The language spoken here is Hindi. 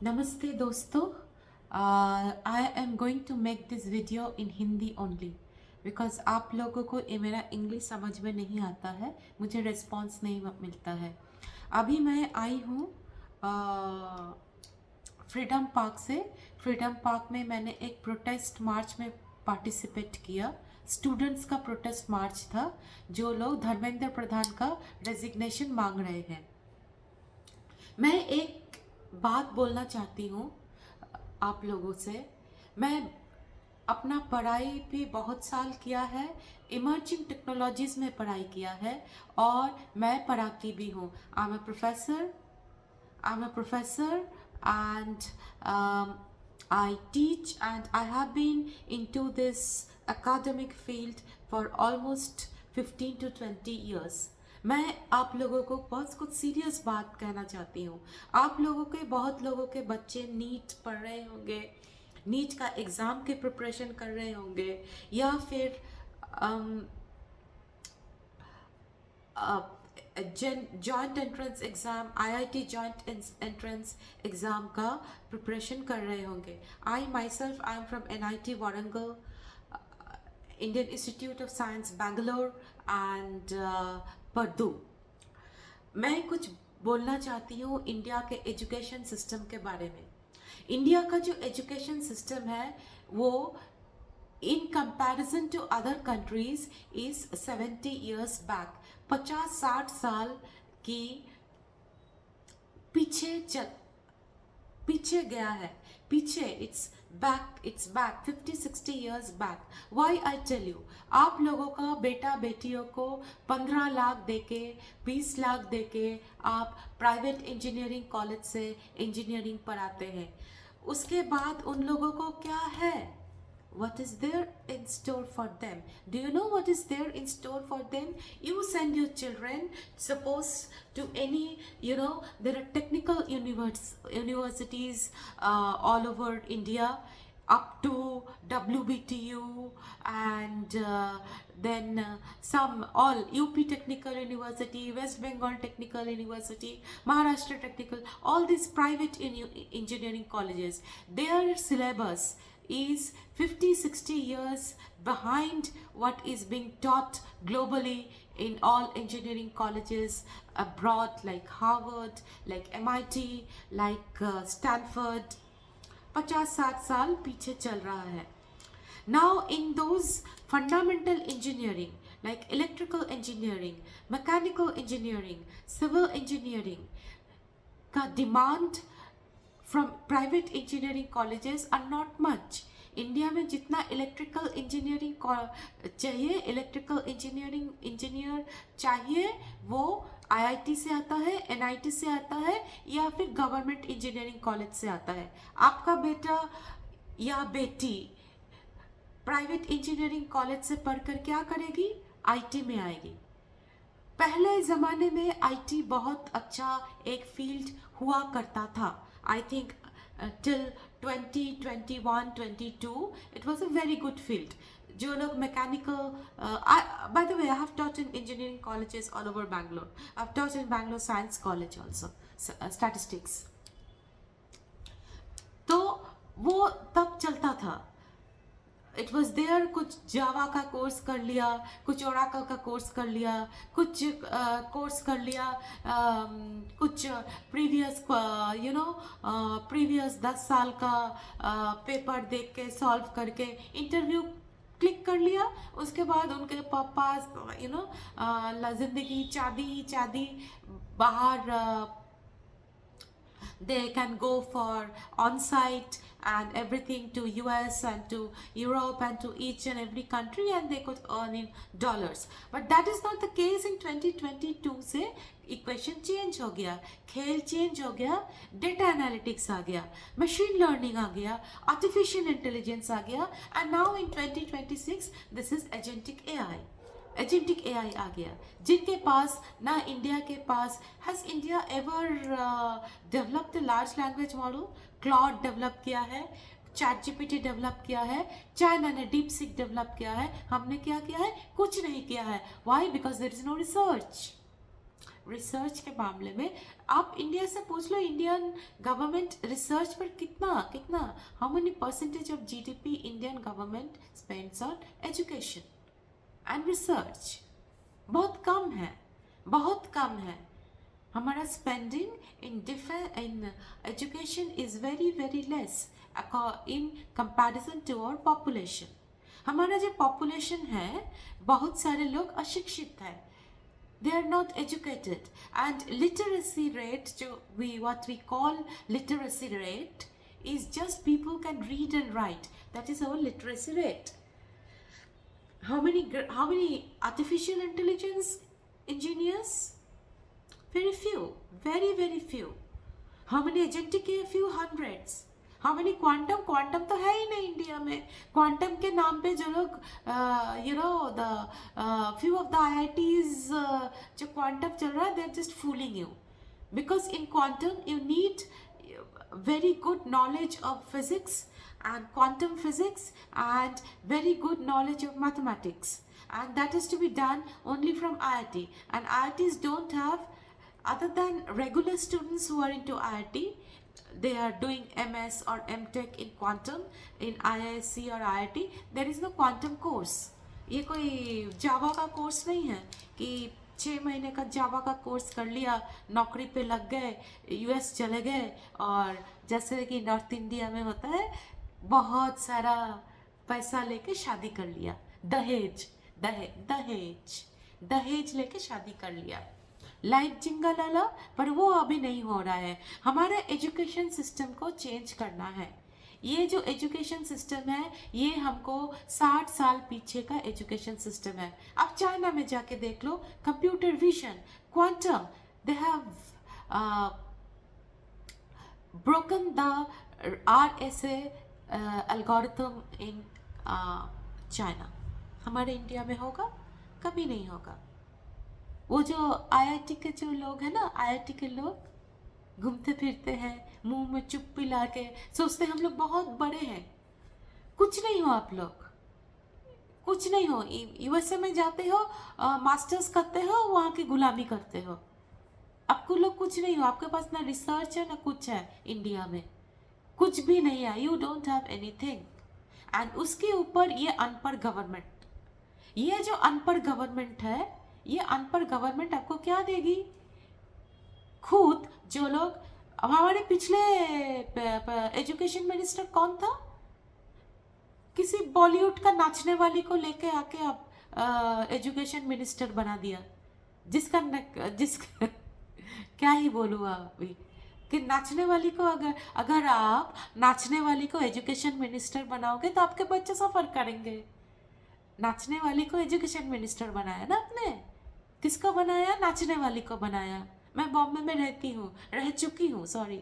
नमस्ते दोस्तों. I am going to make this video in Hindi only because आप लोगों को ये मेरा इंग्लिश समझ में नहीं आता है, मुझे रिस्पॉन्स नहीं मिलता है. अभी मैं आई हूँ फ्रीडम पार्क से. फ्रीडम पार्क में मैंने एक प्रोटेस्ट मार्च में पार्टिसिपेट किया. स्टूडेंट्स का प्रोटेस्ट मार्च था, जो लोग धर्मेंद्र प्रधान का रेजिग्नेशन मांग रहे हैं. मैं एक बात बोलना चाहती हूँ आप लोगों से. मैं अपना पढ़ाई भी बहुत साल किया है, इमर्जिंग टेक्नोलॉजीज़ में पढ़ाई किया है और मैं पढ़ाती भी हूँ. I'm a professor and I teach, and I have been into this academic field for almost 15 to 20 years. मैं आप लोगों को बहुत कुछ सीरियस बात कहना चाहती हूँ. आप लोगों के बहुत लोगों के बच्चे नीट पढ़ रहे होंगे, नीट का एग्ज़ाम की प्रिपरेशन कर रहे होंगे, या फिर joint entrance exam, IIT joint entrance exam का प्रिपरेशन कर रहे होंगे. I am from NIT Warangal, Indian institute of science Bangalore and Purdue. मैं कुछ बोलना चाहती हूँ इंडिया के एजुकेशन सिस्टम के बारे में. इंडिया का जो एजुकेशन सिस्टम है वो in comparison to other countries is 70 years back. 50-60 साल की पीछे गया है. पीछे it's back 50-60 years back. Why I tell you, आप लोगों का बेटा बेटियों को 15 लाख देके 20 लाख देके आप प्राइवेट इंजीनियरिंग कॉलेज से इंजीनियरिंग पढ़ाते हैं. उसके बाद उन लोगों को क्या है, what is there in store for them? Do you know what is there in store for them? You send your children, suppose, to any, there are technical universities all over India, up to WBTU, and then some all UP Technical University, West Bengal Technical University, Maharashtra Technical, all these private engineering colleges, their syllabus is 50-60 years behind what is being taught globally in all engineering colleges abroad, like Harvard, like MIT, like Stanford. 50-60 साल पीछे चल रहा है. Now in those fundamental engineering like electrical engineering, mechanical engineering, civil engineering का demand from private engineering colleges are not much. India में जितना इलेक्ट्रिकल इंजीनियरिंग चाहिए, इलेक्ट्रिकल इंजीनियर चाहिए, वो आईआईटी से आता है, एनआईटी से आता है, या फिर गवर्नमेंट इंजीनियरिंग कॉलेज से आता है. आपका बेटा या बेटी प्राइवेट इंजीनियरिंग कॉलेज से पढ़कर क्या करेगी? आईटी में आएगी. पहले ज़माने में आईटी बहुत अच्छा एक फील्ड हुआ करता था. I think till 2021-22 it was a very good field. जो लोग mechanical, by the way, I have taught in engineering colleges all over Bangalore. I've taught in Bangalore Science College also, statistics. तो वो तब चलता था. It was there. कुछ जावा का कोर्स कर लिया, कुछ ओराकल का कोर्स कर लिया, कुछ कोर्स कर लिया, कुछ प्रीवियस 10 साल का पेपर देख के सॉल्व करके इंटरव्यू क्लिक कर लिया. उसके बाद उनके पास ज़िंदगी चादी बाहर. They can go for on-site and everything to US and to Europe and to each and every country, and they could earn in dollars. But that is not the case in 2022 से इक्वेशन चेंज हो गया, खेल चेंज हो गया, डेटा एनालिटिक्स आ गया, मशीन लर्निंग आ गया, आर्टिफिशियल इंटेलिजेंस आ गया, and now in 2026 this is agentic AI आ गया. जिनके पास ना, इंडिया के पास, has India ever developed the large language model? Claude develop किया है, चैट जीपीटी डेवलप किया है, चाइना ने डीप सीक डेवलप किया है. हमने क्या किया है? कुछ नहीं किया है. Why? Because there is no research. Research के मामले में आप इंडिया से पूछ लो, इंडियन गवर्नमेंट रिसर्च पर कितना कितना, how many percentage of GDP Indian government spends on education and research? बहुत कम है, बहुत कम है। हमारा spending in education is very very less in comparison to our population. हमारा जो पॉपुलेशन है, बहुत सारे लोग अशिक्षित है, they are not educated, and literacy rate, what we call literacy rate, is just people can read and write. That is our literacy rate. How many artificial intelligence engineers? Very few, very very few. How many agentic AI? Few hundreds. How many quantum? Quantum तो है ही नहीं इंडिया में। क्वांटम के नाम पे जो लोग the few of the IITs जो क्वांटम चल रहा है, they are just fooling you, because in quantum you need very good knowledge of physics and quantum physics and very good knowledge of mathematics, and that is to be done only from IIT, and IITs don't have, other than regular students who are into IIT, they are doing MS or MTech in quantum in IISc or IIT, there is no quantum course. ये कोई जावा का कोर्स नहीं है कि 6 महीने का जावा का कोर्स कर लिया, नौकरी पे लग गए, यूएस चले गए, और जैसे कि नॉर्थ इंडिया में होता है, बहुत सारा पैसा लेके शादी कर लिया, दहेज दहेज दहेज दहेज लेके शादी कर लिया, लाइफ जिंगा लाला। पर वो अभी नहीं हो रहा है। हमारे एजुकेशन सिस्टम को चेंज करना है। ये जो एजुकेशन सिस्टम है, ये हमको 60 साल पीछे का एजुकेशन सिस्टम है। आप चाइना में जाके देख लो, computer vision, quantum, they have broken the RSA algorithm in China. हमारे इंडिया में होगा? कभी नहीं होगा। वो जो आईआईटी के जो लोग हैं ना, आईआईटी के लोग घूमते फिरते हैं, मुंह में चुप पिला के, सोचते हैं हम लोग बहुत बड़े हैं। कुछ नहीं हो आप लोग, कुछ नहीं हो। यूएसए में जाते हो, मास्टर्स करते हो, वहाँ की गुलामी करते हो। आपको लोग कुछ नहीं हो, आपके पास ना रिसर्च है ना कुछ है। इंडिया में कुछ भी नहीं है, you don't have anything. And उसके ऊपर ये अनपढ़ गवर्नमेंट, ये जो अनपढ़ गवर्नमेंट है, ये अनपढ़ गवर्नमेंट आपको क्या देगी? खुद जो लोग, हमारे पिछले एजुकेशन मिनिस्टर कौन था? किसी बॉलीवुड का नाचने वाली को लेके आके आप एजुकेशन मिनिस्टर बना दिया, जिसका क्या ही बोलूँ अभी, कि नाचने वाली को अगर आप नाचने वाली को एजुकेशन मिनिस्टर बनाओगे तो आपके बच्चे सफर करेंगे। नाचने वाली को एजुकेशन मिनिस्टर बनाया ना आपने। किसको बनाया? नाचने वाली को बनाया। मैं बॉम्बे में रह चुकी हूँ, सॉरी।